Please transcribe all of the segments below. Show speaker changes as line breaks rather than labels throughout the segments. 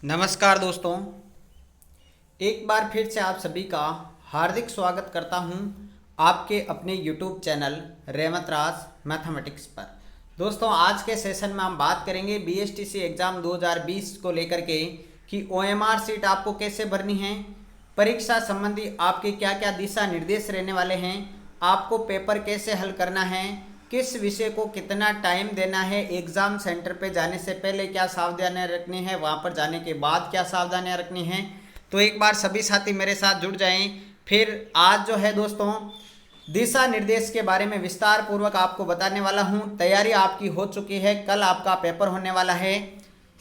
नमस्कार दोस्तों, एक बार फिर से आप सभी का हार्दिक स्वागत करता हूं आपके अपने YouTube चैनल रेवंत राज मैथमेटिक्स पर। दोस्तों, आज के सेशन में हम बात करेंगे BSTC एग्ज़ाम 2020 को लेकर के कि OMR सीट आपको कैसे भरनी है, परीक्षा संबंधी आपके क्या क्या दिशा निर्देश रहने वाले हैं, आपको पेपर कैसे हल करना है, किस विषय को कितना टाइम देना है, एग्ज़ाम सेंटर पे जाने से पहले क्या सावधानियां रखनी है, वहाँ पर जाने के बाद क्या सावधानियां रखनी है। तो एक बार सभी साथी मेरे साथ जुड़ जाएं। फिर आज जो है दोस्तों, दिशा निर्देश के बारे में विस्तार पूर्वक आपको बताने वाला हूँ। तैयारी आपकी हो चुकी है, कल आपका पेपर होने वाला है।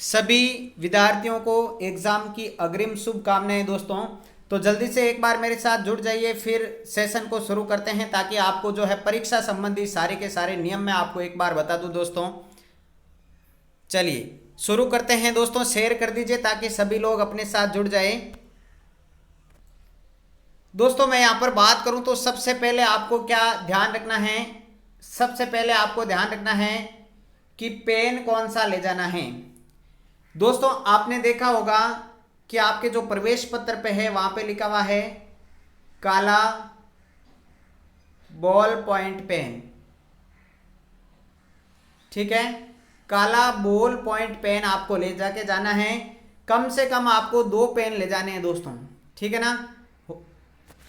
सभी विद्यार्थियों को एग्ज़ाम की अग्रिम शुभकामनाएं दोस्तों। तो जल्दी से एक बार मेरे साथ जुड़ जाइए, फिर सेशन को शुरू करते हैं ताकि आपको जो है परीक्षा संबंधी सारे के सारे नियम मैं आपको एक बार बता दूं दोस्तों। चलिए शुरू करते हैं दोस्तों। शेयर कर दीजिए ताकि सभी लोग अपने साथ जुड़ जाए। दोस्तों, मैं यहाँ पर बात करूं तो सबसे पहले आपको क्या ध्यान रखना है, सबसे पहले आपको ध्यान रखना है कि पेन कौन सा ले जाना है। दोस्तों, आपने देखा होगा कि आपके जो प्रवेश पत्र पे है वहां पे लिखा हुआ है काला बॉल पॉइंट पेन। ठीक है, काला बॉल पॉइंट पेन आपको ले जाके जाना है। कम से कम आपको 2 पेन ले जाने हैं दोस्तों। ठीक है ना,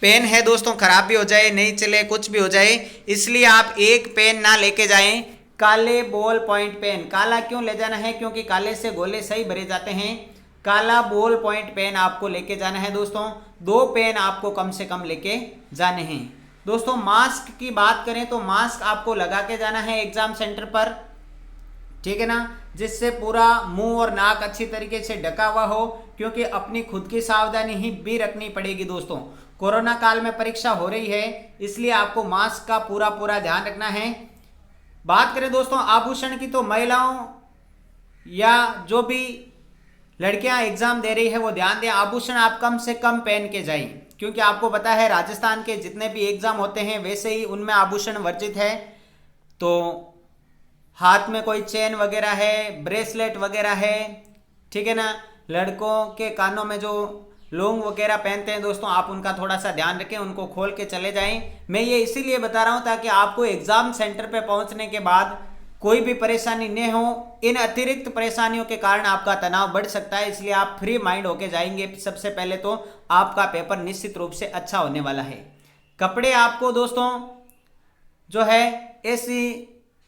पेन है दोस्तों, खराब भी हो जाए, नहीं चले, कुछ भी हो जाए, इसलिए आप एक पेन ना लेके जाएं। काले बॉल पॉइंट पेन, काला क्यों ले जाना है? क्योंकि काले से गोले सही भरे जाते हैं। काला बॉल पॉइंट पेन आपको लेके जाना है दोस्तों। 2 पेन आपको कम से कम लेके जाने हैं दोस्तों। मास्क की बात करें तो मास्क आपको लगा के जाना है एग्जाम सेंटर पर। ठीक है ना, जिससे पूरा मुंह और नाक अच्छी तरीके से ढका हुआ हो, क्योंकि अपनी खुद की सावधानी ही भी रखनी पड़ेगी दोस्तों। कोरोना काल में परीक्षा हो रही है, इसलिए आपको मास्क का पूरा ध्यान रखना है। बात करें दोस्तों आभूषण की, तो महिलाओं या जो भी लड़कियां एग्जाम दे रही है वो ध्यान दें, आभूषण आप कम से कम पहन के जाएं, क्योंकि आपको पता है राजस्थान के जितने भी एग्जाम होते हैं वैसे ही उनमें आभूषण वर्जित है। तो हाथ में कोई चेन वगैरह है, ब्रेसलेट वगैरह है, ठीक है ना, लड़कों के कानों में जो लौंग वगैरह पहनते हैं दोस्तों, आप उनका थोड़ा सा ध्यान रखें, उनको खोल के चले जाएं। मैं ये इसीलिए बता रहा हूं ताकि आपको एग्जाम सेंटर पे पहुंचने के बाद कोई भी परेशानी न हो। इन अतिरिक्त परेशानियों के कारण आपका तनाव बढ़ सकता है, इसलिए आप फ्री माइंड होके जाएंगे। सबसे पहले तो आपका पेपर निश्चित रूप से अच्छा होने वाला है। कपड़े आपको दोस्तों जो है ऐसी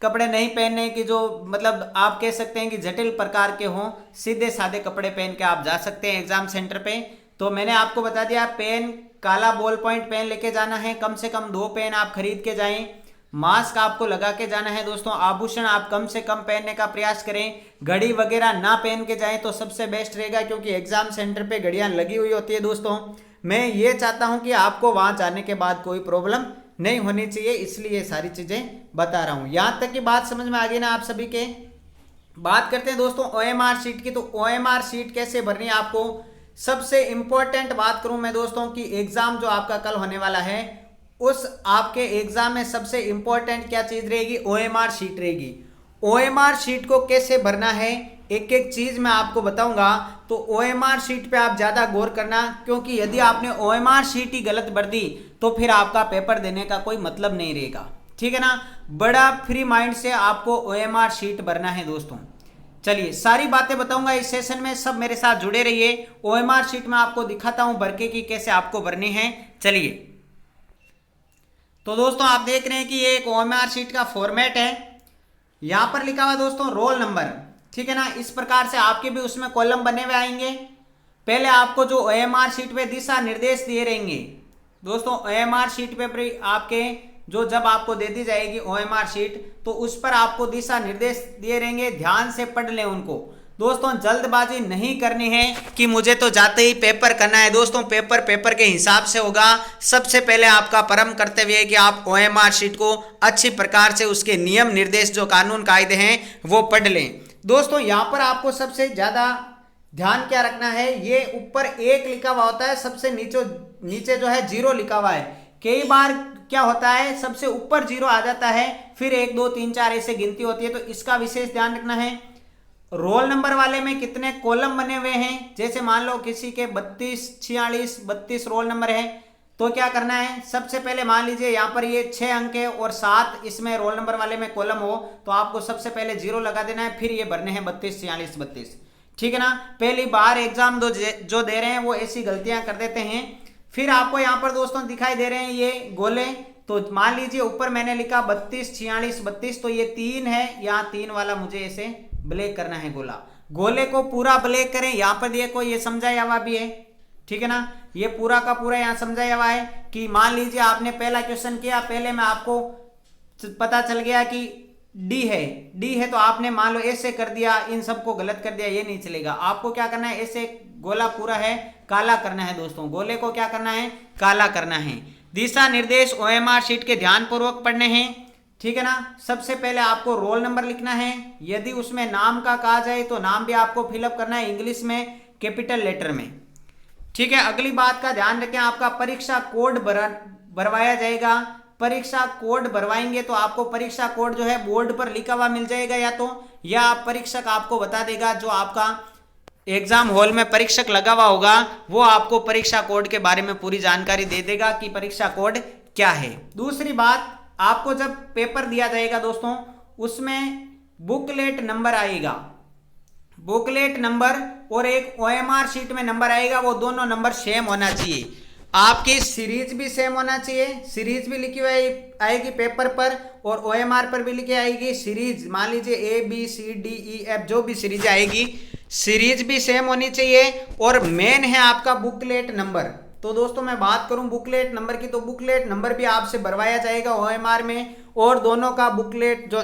कपड़े नहीं पहनने की जो मतलब आप कह सकते हैं कि जटिल प्रकार के हों, सीधे सादे कपड़े पहन के आप जा सकते हैं एग्जाम सेंटर पे। तो मैंने आपको बता दिया, पेन काला बॉल पॉइंट पेन लेके जाना है, कम से कम 2 पेन आप खरीद के जाएं। मास्क आपको लगा के जाना है दोस्तों। आभूषण आप कम से कम पहनने का प्रयास करें। घड़ी वगैरह ना पहन के जाएं तो सबसे बेस्ट रहेगा, क्योंकि एग्जाम सेंटर पे घड़ियां लगी हुई होती है दोस्तों। मैं ये चाहता हूं कि आपको वहां जाने के बाद कोई प्रॉब्लम नहीं होनी चाहिए, इसलिए ये सारी चीजें बता रहा हूं। यहां तक की बात समझ में आ गई ना आप सभी के? बात करते हैं दोस्तों OMR शीट की। तो OMR शीट कैसे भरनी है आपको, सबसे इंपॉर्टेंट बात करूं मैं दोस्तों कि एग्जाम जो आपका कल होने वाला है, उस आपके एग्जाम में सबसे इंपॉर्टेंट क्या चीज रहेगी? OMR शीट रहेगी। OMR शीट को कैसे भरना है एक एक चीज मैं आपको बताऊंगा। तो OMR शीट पे आप ज्यादा गौर करना, क्योंकि यदि आपने OMR शीट ही गलत भर दी तो फिर आपका पेपर देने का कोई मतलब नहीं रहेगा। ठीक है ना, बड़ा फ्री माइंड से आपको OMR शीट भरना है दोस्तों। चलिए सारी बातें बताऊंगा इस सेशन में, सब मेरे साथ जुड़े रहिए। OMR शीट में आपको दिखाता हूं भर के कि कैसे आपको भरनी है। चलिए, तो दोस्तों आप देख रहे हैं कि ये एक OMR शीट का फॉर्मेट है। यहां पर लिखा हुआ दोस्तों रोल नंबर। ठीक है ना, इस प्रकार से आपके भी उसमें कॉलम बने हुए आएंगे। पहले आपको जो OMR शीट पे दिशा निर्देश दिए रहेंगे दोस्तों, OMR शीट पे आपके जो जब आपको दे दी जाएगी OMR शीट, तो उस पर आपको दिशा निर्देश दिए रहेंगे। ध्यान से पढ़ लें उनको दोस्तों। जल्दबाजी नहीं करनी है कि मुझे तो जाते ही पेपर करना है दोस्तों। पेपर के हिसाब से होगा। सबसे पहले आपका परम कर्तव्य है कि आप OMR शीट को अच्छी प्रकार से उसके नियम निर्देश जो कानून कायदे हैं वो पढ़ लें दोस्तों। यहाँ पर आपको सबसे ज्यादा ध्यान क्या रखना है, ये ऊपर 1 लिखा हुआ होता है, सबसे नीचे जो है 0 लिखा हुआ है। कई बार क्या होता है, सबसे ऊपर 0 आ जाता है, फिर 1 2 3 4 ऐसे गिनती होती है, तो इसका विशेष ध्यान रखना है। रोल नंबर वाले में कितने कॉलम बने हुए हैं, जैसे मान लो किसी के 32 46 32 रोल नंबर है, तो क्या करना है, सबसे पहले मान लीजिए यहाँ पर ये 6 अंक है और 7 इसमें रोल नंबर वाले में कॉलम हो, तो आपको सबसे पहले 0 लगा देना है, फिर ये भरने हैं 32 46 32। ठीक है ना। पहली बार एग्जाम जो दे रहे हैं वो ऐसी गलतियां कर देते हैं। फिर आपको यहाँ पर दोस्तों दिखाई दे रहे हैं ये गोले, तो मान लीजिए ऊपर मैंने लिखा 32 46 32, तो ये 3 है, यहाँ 3 वाला मुझे ऐसे ब्लैक करना है गोला। गोले को पूरा ब्लैक करें। यहाँ पर देखो ये समझाया हुआ भी है, ठीक है ना, ये पूरा का पूरा यहाँ समझाया हुआ है कि मान लीजिए आपने पहला क्वेश्चन किया, पहले में आपको पता चल गया कि डी है तो आपने मान लो ऐसे कर दिया, इन सबको गलत कर दिया, ये नहीं चलेगा। आपको क्या करना है, ऐसे गोला पूरा है काला करना है दोस्तों, गोले को क्या करना है, काला करना है। दिशा निर्देश ओएमआर शीट के ध्यानपूर्वक पढ़ने हैं, ठीक है ना। सबसे पहले आपको रोल नंबर लिखना है, यदि उसमें नाम का कहा जाए तो नाम भी आपको फिलअप करना है इंग्लिश में कैपिटल लेटर में, ठीक है। अगली बात का ध्यान रखें, आपका परीक्षा कोड भरवाया जाएगा। परीक्षा कोड भरवाएंगे तो आपको परीक्षा कोड जो है बोर्ड पर लिखा हुआ मिल जाएगा, या परीक्षक आपको बता देगा, जो आपका एग्जाम हॉल में परीक्षक लगा हुआ होगा वो आपको परीक्षा कोड के बारे में पूरी जानकारी दे देगा कि परीक्षा कोड क्या है। दूसरी बात, आपको जब पेपर दिया जाएगा दोस्तों, उसमें बुकलेट नंबर आएगा, बुकलेट नंबर और एक ओएमआर शीट में नंबर आएगा, वो दोनों नंबर सेम होना चाहिए। आपकी सीरीज भी सेम होना चाहिए, सीरीज भी लिखी हुई आएगी पेपर पर और ओएमआर पर भी लिखी आएगी सीरीज। मान लीजिए ABCDEF जो भी सीरीज आएगी, सीरीज भी सेम होनी चाहिए। और मेन है आपका बुकलेट नंबर। तो दोस्तों मैं बात करूं बुकलेट नंबर की, तो बुकलेट नंबर भी आपसे भरवाया जाएगा ओएमआर में, और दोनों का बुकलेट जो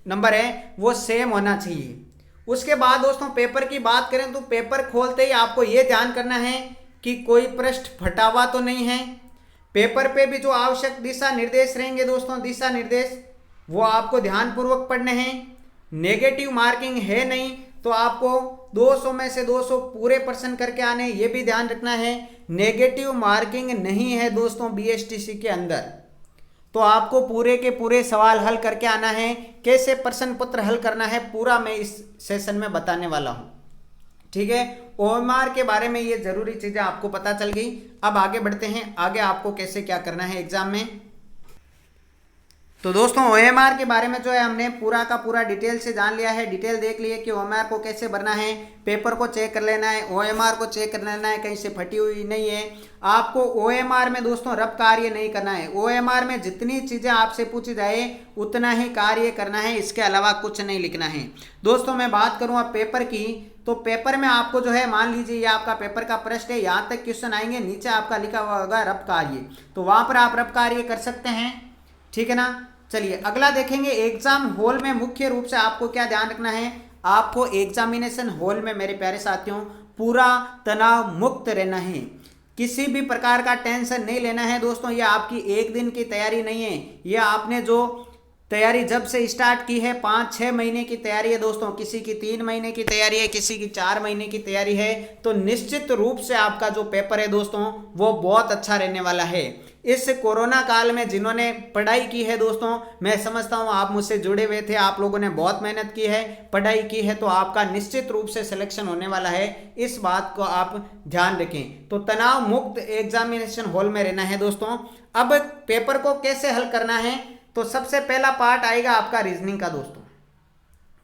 नंबर है वो सेम होना चाहिए। उसके बाद दोस्तों पेपर की बात करें तो पेपर खोलते ही आपको ये ध्यान करना है कि कोई पृष्ठ फटा हुआ तो नहीं है। पेपर पे भी जो आवश्यक दिशा निर्देश रहेंगे दोस्तों, दिशा निर्देश वो आपको ध्यानपूर्वक पढ़ने हैं। नेगेटिव मार्किंग है नहीं तो आपको 200 में से 200 पूरे पर्सन करके आने, ये भी ध्यान रखना है। नेगेटिव मार्किंग नहीं है दोस्तों BSTC के अंदर, तो आपको पूरे के पूरे सवाल हल करके आना है। कैसे प्रश्न पत्र हल करना है पूरा मैं इस सेशन में बताने वाला हूं, ठीक है। ओएमआर के बारे में ये जरूरी चीजें आपको पता चल गई। अब आगे बढ़ते हैं, आगे आपको कैसे क्या करना है एग्जाम में। तो दोस्तों ओएमआर के बारे में जो है हमने पूरा का पूरा डिटेल से जान लिया है, डिटेल देख लिए कि ओएमआर को कैसे भरना है, पेपर को चेक कर लेना है, ओएमआर को चेक कर लेना है कहीं से फटी हुई नहीं है। आपको ओएमआर में दोस्तों रफ कार्य नहीं करना है। ओएमआर में जितनी चीजें आपसे पूछी जाए उतना ही कार्य करना है, इसके अलावा कुछ नहीं लिखना है। दोस्तों मैं बात करूं अब पेपर की, तो पेपर में आपको जो है मान लीजिए ये आपका पेपर का प्रश्न है, यहाँ तक क्वेश्चन आएंगे, नीचे आपका लिखा हुआ होगा रफ कार्य, तो वहां पर आप रफ कार्य कर सकते हैं, ठीक है ना। चलिए अगला देखेंगे, एग्जाम हॉल में मुख्य रूप से आपको क्या ध्यान रखना है। आपको एग्जामिनेशन हॉल में मेरे प्यारे साथियों पूरा तनाव मुक्त रहना है, किसी भी प्रकार का टेंशन नहीं लेना है दोस्तों। ये आपकी एक दिन की तैयारी नहीं है, ये आपने जो तैयारी जब से स्टार्ट की है 5-6 महीने की तैयारी है दोस्तों, किसी की 3 महीने की तैयारी है, किसी की 4 महीने की तैयारी है। तो निश्चित रूप से आपका जो पेपर है दोस्तों वो बहुत अच्छा रहने वाला है। इस कोरोना काल में जिन्होंने पढ़ाई की है दोस्तों, मैं समझता हूँ आप मुझसे जुड़े हुए थे, आप लोगों ने बहुत मेहनत की है, पढ़ाई की है, तो आपका निश्चित रूप से सिलेक्शन होने वाला है, इस बात को आप ध्यान रखें। तो तनाव मुक्त एग्जामिनेशन हॉल में रहना है दोस्तों। अब पेपर को कैसे हल करना है, तो सबसे पहला पार्ट आएगा आपका रीजनिंग का दोस्तों।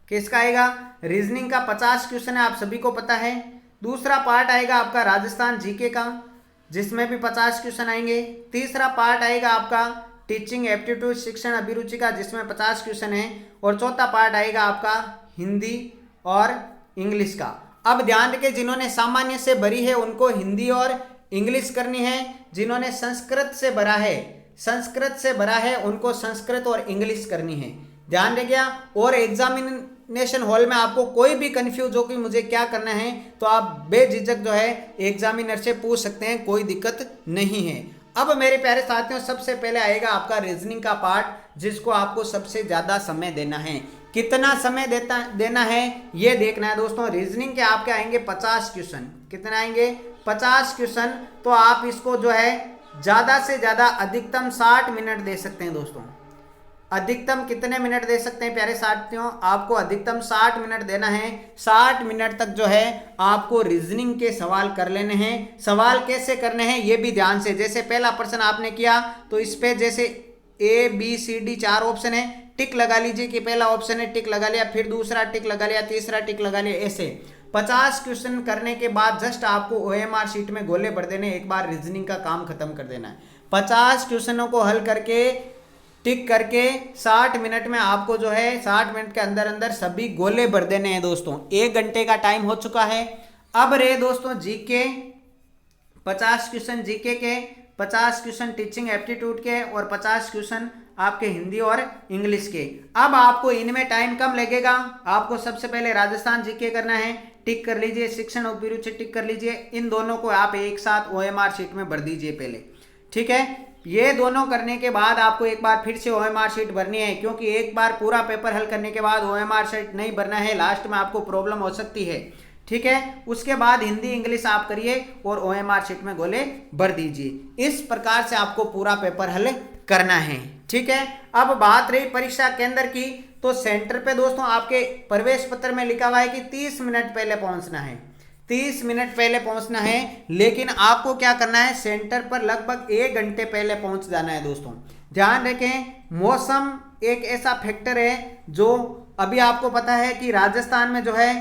किसका आएगा, रीजनिंग का 50 क्वेश्चन है, आप सभी को पता है। दूसरा पार्ट आएगा आपका राजस्थान जीके का, जिसमें भी 50 क्वेश्चन आएंगे। तीसरा पार्ट आएगा आपका टीचिंग एप्टीट्यूड शिक्षण अभिरुचि का, जिसमें 50 क्वेश्चन है। और चौथा पार्ट आएगा आपका हिंदी और इंग्लिश का। अब ध्यान रखें, जिन्होंने सामान्य से भरी है उनको हिंदी और इंग्लिश करनी है, जिन्होंने संस्कृत से भरा है उनको संस्कृत और इंग्लिश करनी है, ध्यान रखिए। और एग्जामिनेशन हॉल में आपको कोई भी कंफ्यूज हो कि मुझे क्या करना है, तो आप बेझिझक जो है एग्जामिनर से पूछ सकते हैं, कोई दिक्कत नहीं है। अब मेरे प्यारे साथियों सबसे पहले आएगा आपका रीजनिंग का पार्ट, जिसको आपको सबसे ज्यादा समय देना है। कितना समय देना है ये देखना है दोस्तों। रीजनिंग के आपके आएंगे 50 क्वेश्चन, कितने आएंगे 50 क्वेश्चन। तो आप इसको जो है ज्यादा से ज्यादा अधिकतम 60 मिनट दे सकते हैं दोस्तों। अधिकतम कितने मिनट दे सकते हैं प्यारे साथियों? आपको अधिकतम 60 मिनट देना है। 60 मिनट तक जो है आपको रीजनिंग के सवाल कर लेने हैं। सवाल कैसे करने हैं ये भी ध्यान से, जैसे पहला प्रश्न आपने किया तो इस पे जैसे ABCD 4 ऑप्शन है, टिक लगा लीजिए कि पहला ऑप्शन है, टिक लगा लिया, फिर दूसरा टिक लगा लिया, तीसरा टिक लगा लिया, ऐसे 50 क्वेश्चन करने के बाद जस्ट आपको OMR शीट में गोले भर देने, एक बार रीजनिंग का काम खत्म कर देना है। 50 क्वेश्चनों को हल करके टिक करके 60 मिनट में आपको जो है 60 मिनट के अंदर अंदर सभी गोले भर देने हैं दोस्तों। 1 घंटे का टाइम हो चुका है। अब रहे दोस्तों जीके, 50 क्वेश्चन जीके के, 50 क्वेश्चन टीचिंग एप्टीट्यूड के और 50 क्वेश्चन आपके हिंदी और इंग्लिश के। अब आपको इनमें टाइम कम लगेगा। आपको सबसे पहले राजस्थान जीके करना है, टिक कर लीजिए, शिक्षण अभिरुचि टिक कर लीजिए। इन दोनों को आप एक साथ OMR शीट में भर दीजिए पहले, ठीक है। ये दोनों करने के बाद आपको एक बार फिर से OMR शीट भरनी है, क्योंकि एक बार पूरा पेपर हल करने के बाद OMR शीट नहीं भरना है, लास्ट में आपको प्रॉब्लम हो सकती है, ठीक है। उसके बाद हिंदी इंग्लिश आप करिए और OMR शीट में गोले भर दीजिए। इस प्रकार से आपको पूरा पेपर हल करना है, ठीक है। अब बात रही परीक्षा केंद्र की, तो सेंटर पे दोस्तों आपके प्रवेश पत्र में लिखा हुआ है कि 30 मिनट पहले पहुंचना है, 30 मिनट पहले पहुंचना है। लेकिन आपको क्या करना है, सेंटर पर लगभग 1 घंटे पहले पहुंच जाना है दोस्तों। ध्यान रखें, मौसम एक ऐसा फैक्टर है जो अभी आपको पता है कि राजस्थान में जो है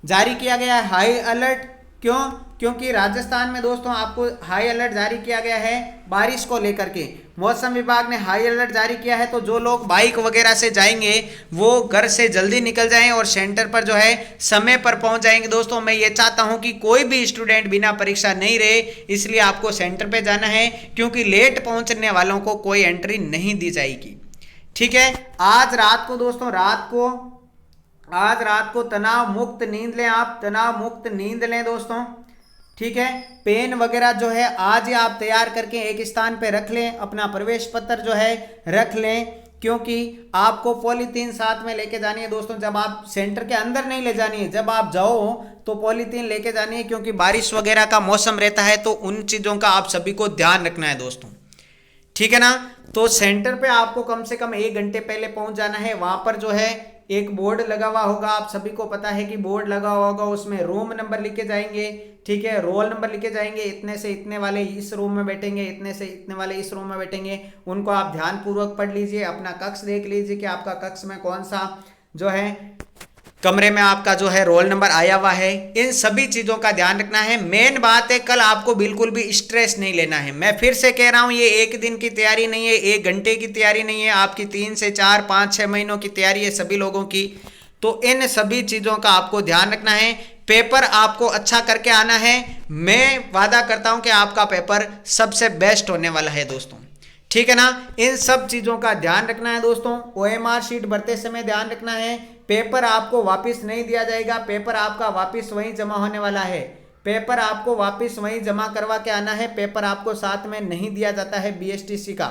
जारी किया गया है हाई अलर्ट। क्यों? क्योंकि राजस्थान में दोस्तों आपको हाई अलर्ट जारी किया गया है बारिश को लेकर के। मौसम विभाग ने हाई अलर्ट जारी किया है, तो जो लोग बाइक वगैरह से जाएंगे वो घर से जल्दी निकल जाएं और सेंटर पर जो है समय पर पहुंच जाएंगे। दोस्तों मैं ये चाहता हूं कि कोई भी स्टूडेंट बिना परीक्षा नहीं रहे, इसलिए आपको सेंटर पे जाना है, क्योंकि लेट पहुंचने वालों को कोई एंट्री नहीं दी जाएगी, ठीक है। आज रात को दोस्तों आज रात को तनाव मुक्त नींद लें, आप तनाव मुक्त नींद लें दोस्तों, ठीक है। पेन वगैरह जो है आज ही आप तैयार करके एक स्थान पे रख लें, अपना प्रवेश पत्र जो है रख लें, क्योंकि आपको पॉलीथीन साथ में लेके जानी है दोस्तों। जब आप सेंटर के अंदर नहीं ले जानी है, जब आप जाओ तो पॉलीथीन लेके जानी है, क्योंकि बारिश वगैरह का मौसम रहता है, तो उन चीज़ों का आप सभी को ध्यान रखना है दोस्तों, ठीक है ना। तो सेंटर पे आपको कम से कम 1 घंटे पहले पहुंच जाना है। वहां पर जो है एक बोर्ड लगा हुआ होगा, आप सभी को पता है कि बोर्ड लगा हुआ होगा, उसमें रूम नंबर लिखे जाएंगे, ठीक है, रोल नंबर लिखे जाएंगे। इतने से इतने वाले इस रूम में बैठेंगे, इतने से इतने वाले इस रूम में बैठेंगे। उनको आप ध्यानपूर्वक पढ़ लीजिए, अपना कक्ष देख लीजिए कि आपका कक्ष में कौन सा जो है कमरे में आपका जो है रोल नंबर आया हुआ है। इन सभी चीज़ों का ध्यान रखना है। मेन बात है, कल आपको बिल्कुल भी स्ट्रेस नहीं लेना है। मैं फिर से कह रहा हूँ, ये 1 दिन की तैयारी नहीं है, 1 घंटे की तैयारी नहीं है, आपकी 3 से 4 5 6 महीनों की तैयारी है सभी लोगों की। तो इन सभी चीज़ों का आपको ध्यान रखना है। पेपर आपको अच्छा करके आना है। मैं वादा करता हूँ कि आपका पेपर सबसे बेस्ट होने वाला है दोस्तों, ठीक है ना। इन सब चीज़ों का ध्यान रखना है दोस्तों। OMR शीट भरते समय ध्यान रखना है, पेपर आपको वापस नहीं दिया जाएगा, पेपर आपका वापस वहीं जमा होने वाला है। पेपर आपको वापस वहीं जमा करवा के आना है, पेपर आपको साथ में नहीं दिया जाता है BSTC का,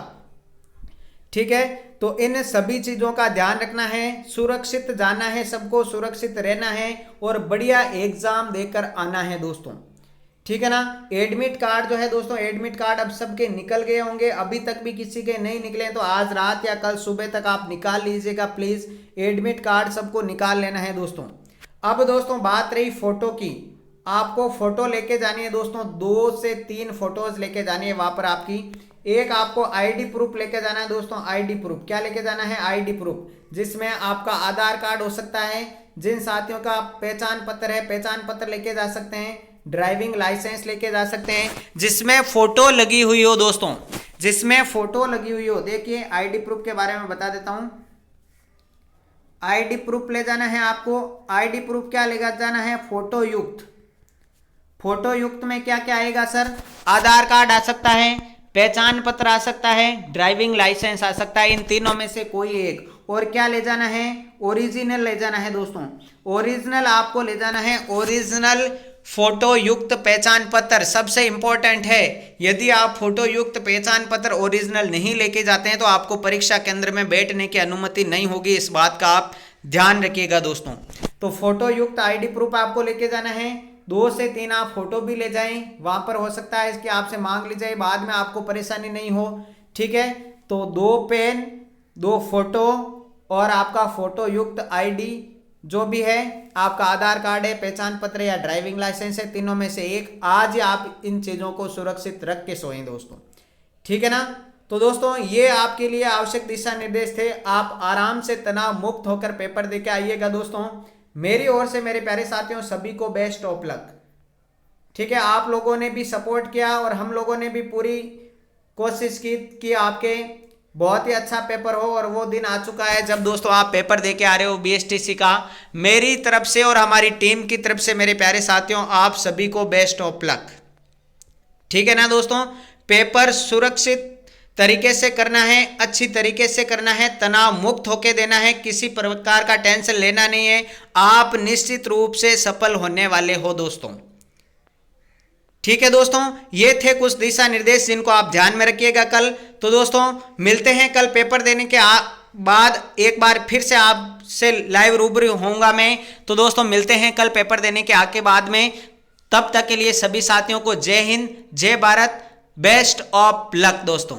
ठीक है। तो इन सभी चीज़ों का ध्यान रखना है, सुरक्षित जाना है, सबको सुरक्षित रहना है और बढ़िया एग्जाम देकर आना है दोस्तों, ठीक है ना। एडमिट कार्ड जो है दोस्तों, एडमिट कार्ड अब सबके निकल गए होंगे, अभी तक भी किसी के नहीं निकले तो आज रात या कल सुबह तक आप निकाल लीजिएगा प्लीज। एडमिट कार्ड सबको निकाल लेना है दोस्तों। अब दोस्तों बात रही फोटो की, आपको फोटो लेके जानी है दोस्तों, 2 से 3 फोटोज लेके जानी है वहां पर आपकी। एक आपको ID प्रूफ लेके जाना है दोस्तों। ID प्रूफ क्या लेके जाना है? ID प्रूफ, जिसमें आपका आधार कार्ड हो सकता है, जिन साथियों का पहचान पत्र है पहचान पत्र लेके जा सकते हैं, ड्राइविंग लाइसेंस लेके जा सकते हैं, जिसमें फोटो लगी हुई हो दोस्तों, जिसमें फोटो लगी हुई हो। देखिए ID प्रूफ के बारे में बता देता हूं। ID प्रूफ ले जाना है आपको। ID प्रूफ क्या ले जाना है? फोटो युक्त। फोटो युक्त में क्या क्या आएगा सर? आधार कार्ड आ सकता है, पहचान पत्र आ सकता है, ड्राइविंग लाइसेंस आ सकता है, इन तीनों में से कोई एक। और क्या ले जाना है? ओरिजिनल ले जाना है दोस्तों। ओरिजिनल आपको ले जाना है, ओरिजिनल फोटो युक्त पहचान पत्र सबसे इंपॉर्टेंट है। यदि आप फोटो युक्त पहचान पत्र ओरिजिनल नहीं लेके जाते हैं तो आपको परीक्षा केंद्र में बैठने की अनुमति नहीं होगी, इस बात का आप ध्यान रखिएगा दोस्तों। तो फोटो युक्त ID प्रूफ आपको लेके जाना है। 2 से 3 आप फोटो भी ले जाएं, वहां पर हो सकता है इसकी आपसे मांग ली जाए, बाद में आपको परेशानी नहीं हो, ठीक है। तो 2 पेन, 2 फोटो और आपका फोटो युक्त आईडी जो भी है, आपका आधार कार्ड है, पहचान पत्र या ड्राइविंग लाइसेंस है, तीनों में से एक। आज ही आप इन चीज़ों को सुरक्षित रख के सोएं दोस्तों, ठीक है ना। तो दोस्तों ये आपके लिए आवश्यक दिशा निर्देश थे। आप आराम से तनाव मुक्त होकर पेपर देके आइएगा दोस्तों। मेरी ओर से मेरे प्यारे साथियों सभी को बेस्ट ऑफ लक, ठीक है। आप लोगों ने भी सपोर्ट किया और हम लोगों ने भी पूरी कोशिश की कि आपके बहुत ही अच्छा पेपर हो, और वो दिन आ चुका है जब दोस्तों आप पेपर देके आ रहे हो BSTC का। मेरी तरफ से और हमारी टीम की तरफ से मेरे प्यारे साथियों आप सभी को बेस्ट ऑफ लक, ठीक है ना दोस्तों। पेपर सुरक्षित तरीके से करना है, अच्छी तरीके से करना है, तनाव मुक्त होके देना है, किसी प्रकार का टेंशन लेना नहीं है। आप निश्चित रूप से सफल होने वाले हो दोस्तों, ठीक है दोस्तों। ये थे कुछ दिशा निर्देश जिनको आप ध्यान में रखिएगा कल। तो दोस्तों मिलते हैं कल पेपर देने के बाद, एक बार फिर से आपसे लाइव रूबरू होऊंगा मैं। तो दोस्तों मिलते हैं कल पेपर देने के आके बाद में। तब तक के लिए सभी साथियों को जय हिंद, जय भारत, बेस्ट ऑफ लक दोस्तों।